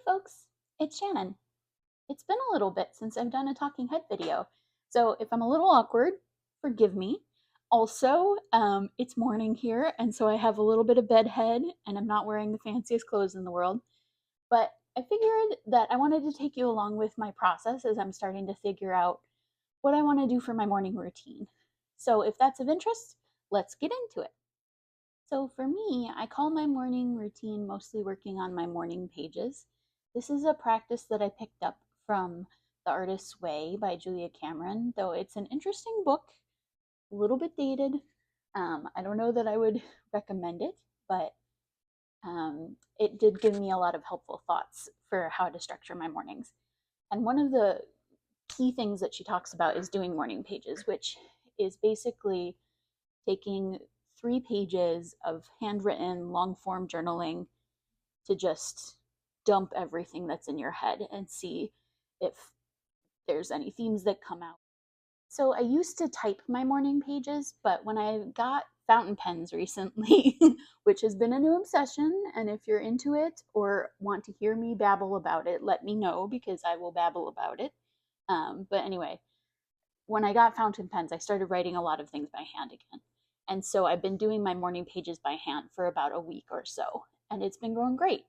folks, it's Shannon. It's been a little bit since I've done a talking head video, so if I'm a little awkward, forgive me. Also, it's morning here, and so I have a little bit of bedhead, and I'm not wearing the fanciest clothes in the world. But I figured that I wanted to take you along with my process as I'm starting to figure out what I want to do for my morning routine. So if that's of interest, let's get into it. So for me, I call my morning routine mostly working on my morning pages. This is a practice that I picked up from The Artist's Way by Julia Cameron, though it's an interesting book, a little bit dated. I don't know that I would recommend it, but it did give me a lot of helpful thoughts for how to structure my mornings. And one of the key things that she talks about is doing morning pages, which is basically taking 3 pages of handwritten long form journaling to just dump everything that's in your head and see if there's any themes that come out. So I used to type my morning pages, but when I got fountain pens recently, which has been a new obsession, and if you're into it or want to hear me babble about it, let me know because I will babble about it. But anyway, when I got fountain pens, I started writing a lot of things by hand again. And so I've been doing my morning pages by hand for about a week or so, and it's been going great.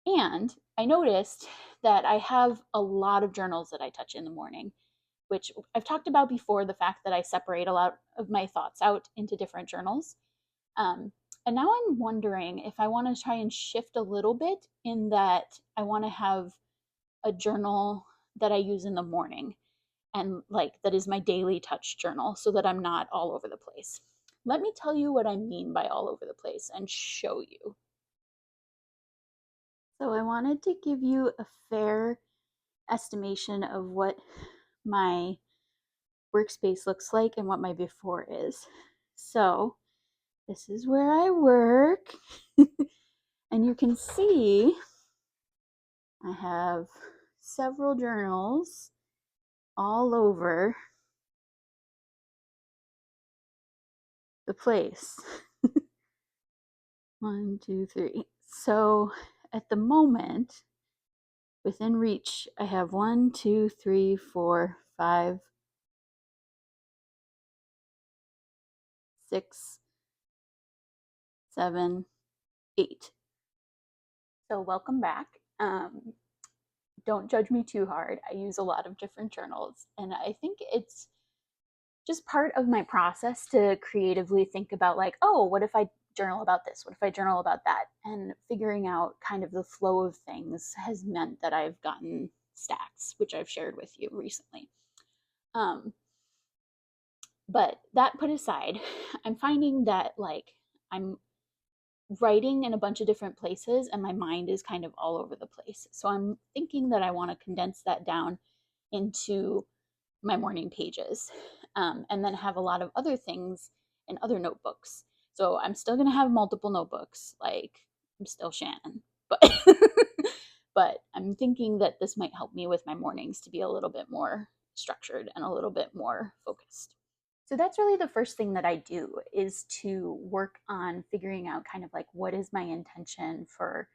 And I noticed that I have a lot of journals that I touch in the morning, which I've talked about before, the fact that I separate a lot of my thoughts out into different journals. Um, and now I'm wondering if I want to try and shift a little bit in that I want to have a journal that I use in the morning and like that is my daily touch journal so that I'm not all over the place. Let me tell you what I mean by all over the place and show you. So I wanted to give you a fair estimation of what my workspace looks like and what my before is. So this is where I work. And you can see I have several journals all over the place. 1, 2, 3. So at the moment, within reach, I have 1, 2, 3, 4, 5, 6, 7, 8. So welcome back. Don't judge me too hard. I use a lot of different journals, and I think it's just part of my process to creatively think about, like, oh, what if I journal about this? What if I journal about that? And figuring out kind of the flow of things has meant that I've gotten stacks, which I've shared with you recently. Um, but that put aside, I'm finding that like I'm writing in a bunch of different places and my mind is kind of all over the place. So I'm thinking that I want to condense that down into my morning pages, and then have a lot of other things in other notebooks. So I'm still going to have multiple notebooks, like I'm still Shannon, but but I'm thinking that this might help me with my mornings to be a little bit more structured and a little bit more focused. So that's really the first thing that I do, is to work on figuring out kind of like what is my intention for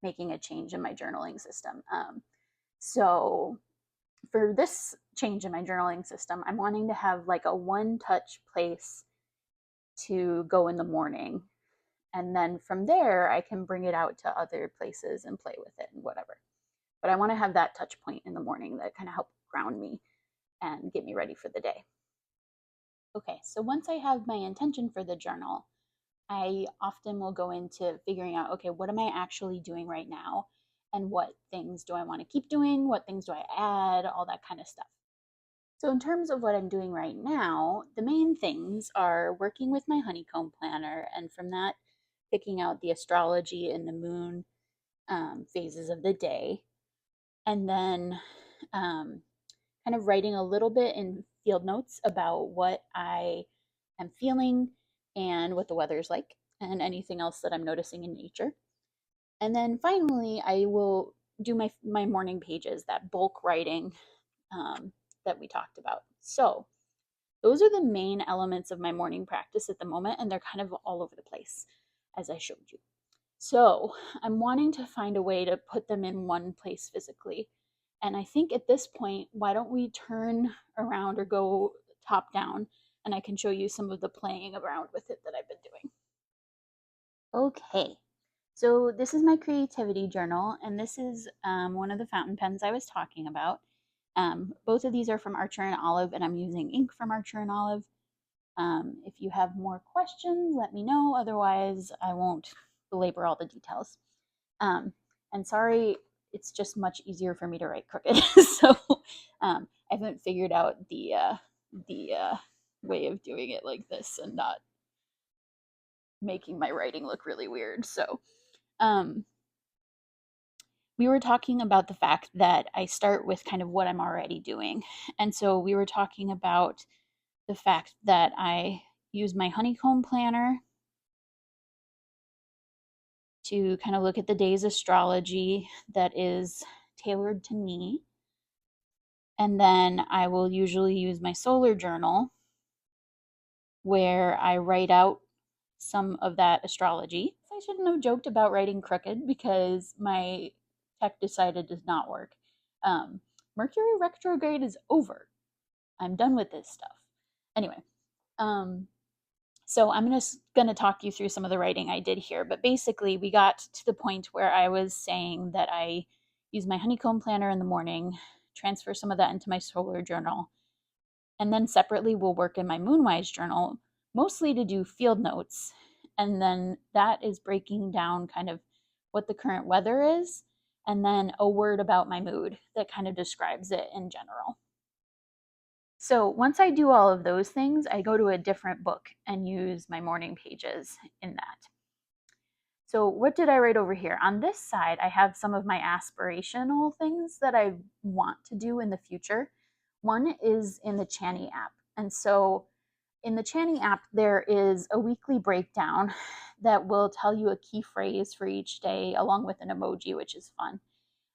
making a change in my journaling system. So for this change in my journaling system, I'm wanting to have like a one touch place to go in the morning. And then from there, I can bring it out to other places and play with it and whatever. But I want to have that touch point in the morning that kind of help ground me and get me ready for the day. Okay, so once I have my intention for the journal, I often will go into figuring out, okay, what am I actually doing right now? And what things do I want to keep doing? What things do I add? All that kind of stuff. So, in terms of what I'm doing right now, the main things are working with my honeycomb planner, and from that, picking out the astrology and the moon phases of the day, and then kind of writing a little bit in field notes about what I am feeling and what the weather is like, and anything else that I'm noticing in nature. And then finally, I will do my morning pages, that bulk writing that we talked about. So those are the main elements of my morning practice at the moment, and they're kind of all over the place, as I showed you. So I'm wanting to find a way to put them in one place physically. And I think at this point, why don't we turn around or go top down, and I can show you some of the playing around with it that I've been doing. Okay, so this is my creativity journal, and this is one of the fountain pens I was talking about. Both of these are from Archer and Olive, and I'm using ink from Archer and Olive. If you have more questions, let me know. Otherwise, I won't belabor all the details. And sorry, it's just much easier for me to write crooked. So I haven't figured out the way of doing it like this and not making my writing look really weird. So we were talking about the fact that I start with kind of what I'm already doing. And so we were talking about the fact that I use my honeycomb planner to kind of look at the day's astrology that is tailored to me. And then I will usually use my solar journal where I write out some of that astrology. I shouldn't have joked about writing crooked because my tech decided does not work. Mercury retrograde is over. I'm done with this stuff. Anyway, so I'm just going to talk you through some of the writing I did here. But basically, we got to the point where I was saying that I use my honeycomb planner in the morning, transfer some of that into my solar journal, and then separately we'll work in my Moonwise journal, mostly to do field notes. And then that is breaking down kind of what the current weather is, and then a word about my mood that kind of describes it in general. So once I do all of those things, I go to a different book and use my morning pages in that. So what did I write over here? On this side, I have some of my aspirational things that I want to do in the future. One is in the Chani app. And so in the Chani app, there is a weekly breakdown that will tell you a key phrase for each day along with an emoji, which is fun.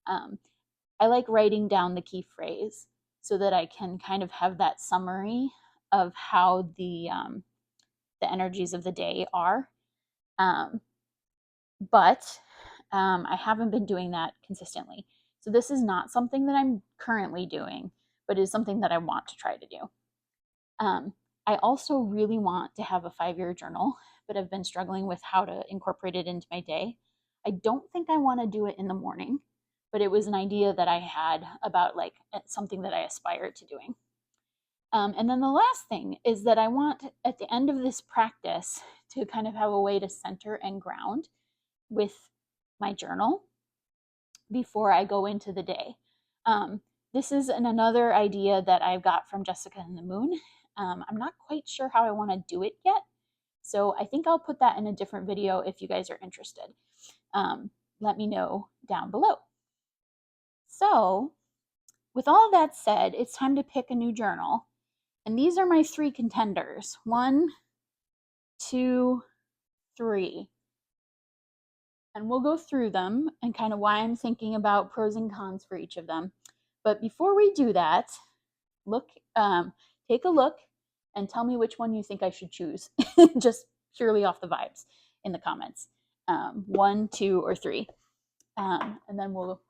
I like writing down the key phrase so that I can kind of have that summary of how the energies of the day are. But I haven't been doing that consistently. So this is not something that I'm currently doing, but is something that I want to try to do. I also really want to have a 5-year journal, but I've been struggling with how to incorporate it into my day. I don't think I want to do it in the morning, but it was an idea that I had about like something that I aspire to doing. And then the last thing is that I want at the end of this practice to kind of have a way to center and ground with my journal before I go into the day. This is another idea that I've got from Jessica and the Moon. I'm not quite sure how I want to do it yet, so I think I'll put that in a different video if you guys are interested. Let me know down below. So with all that said, it's time to pick a new journal. And these are my 3 contenders. 1, 2, 3. And we'll go through them and kind of why I'm thinking about pros and cons for each of them. But before we do that, take a look and tell me which one you think I should choose, just purely off the vibes in the comments. 1, 2, or 3. And then we'll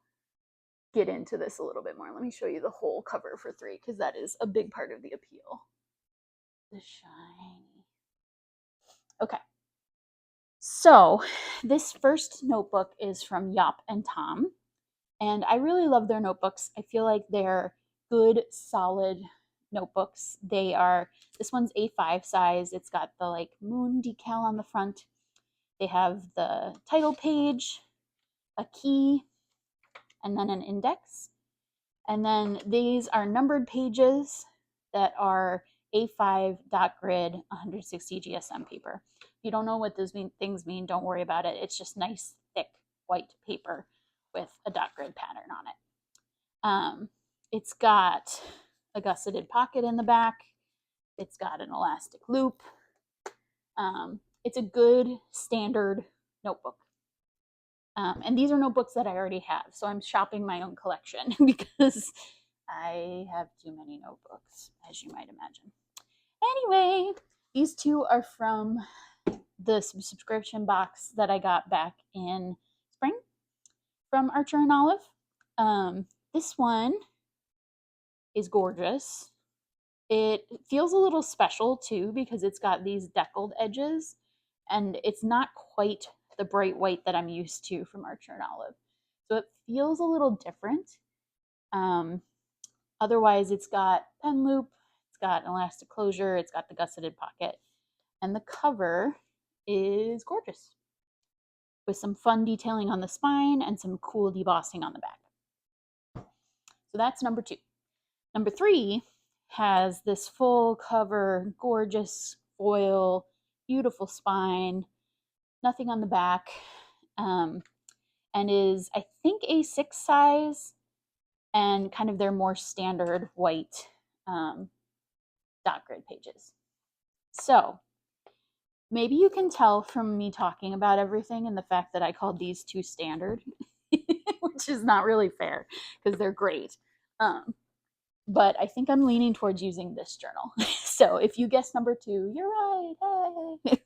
get into this a little bit more. Let me show you the whole cover for 3 because that is a big part of the appeal. The shiny. Okay. So this first notebook is from Yop and Tom, and I really love their notebooks. I feel like they're good, solid notebooks. This one's A5 size. It's got the like moon decal on the front. They have the title page, a key, and then an index. And then these are numbered pages that are A5 dot grid 160 GSM paper. If you don't know what those things mean, don't worry about it. It's just nice, thick, white paper with a dot grid pattern on it. It's got a gusseted pocket in the back. It's got an elastic loop. It's a good standard notebook. And these are notebooks that I already have, so I'm shopping my own collection because I have too many notebooks, as you might imagine. Anyway, these 2 are from the subscription box that I got back in spring from Archer and Olive. This one is gorgeous. It feels a little special too because it's got these deckled edges and it's not quite the bright white that I'm used to from Archer and Olive. So it feels a little different. Um, Otherwise, it's got pen loop, it's got an elastic closure, it's got the gusseted pocket, and the cover is gorgeous with some fun detailing on the spine and some cool debossing on the back. So that's number 2. Number 3 has this full cover, gorgeous foil, beautiful spine, nothing on the back, and is, I think, A6 size and kind of their more standard white dot grid pages. So maybe you can tell from me talking about everything and the fact that I called these 2 standard, which is not really fair because they're great. But I think I'm leaning towards using this journal. So if you guess number 2, you're right. Hey.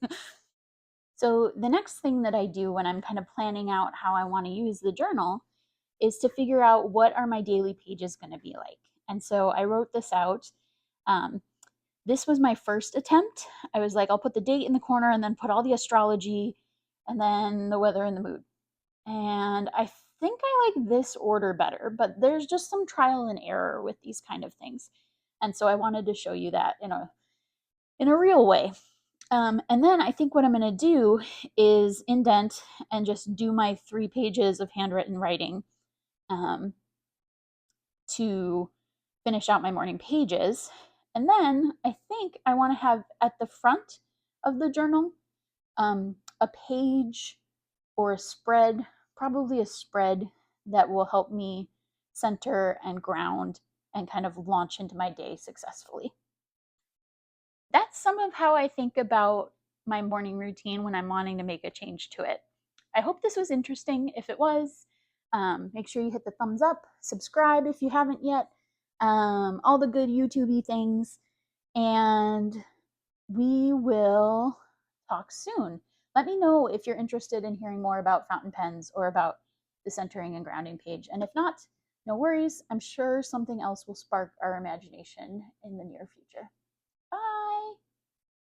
So the next thing that I do when I'm kind of planning out how I want to use the journal is to figure out what are my daily pages going to be like. And so I wrote this out. This was my first attempt. I was like, I'll put the date in the corner and then put all the astrology and then the weather and the mood. And I think I like this order better, but there's just some trial and error with these kind of things. And so I wanted to show you that in a real way. And then I think what I'm going to do is indent and just do my 3 pages of handwritten writing to finish out my morning pages. And then I think I want to have at the front of the journal a page or a spread, probably a spread that will help me center and ground and kind of launch into my day successfully. That's some of how I think about my morning routine when I'm wanting to make a change to it. I hope this was interesting. If it was, make sure you hit the thumbs up, subscribe if you haven't yet, all the good YouTubey things, and we will talk soon. Let me know if you're interested in hearing more about fountain pens or about the centering and grounding page. And if not, no worries. I'm sure something else will spark our imagination in the near future.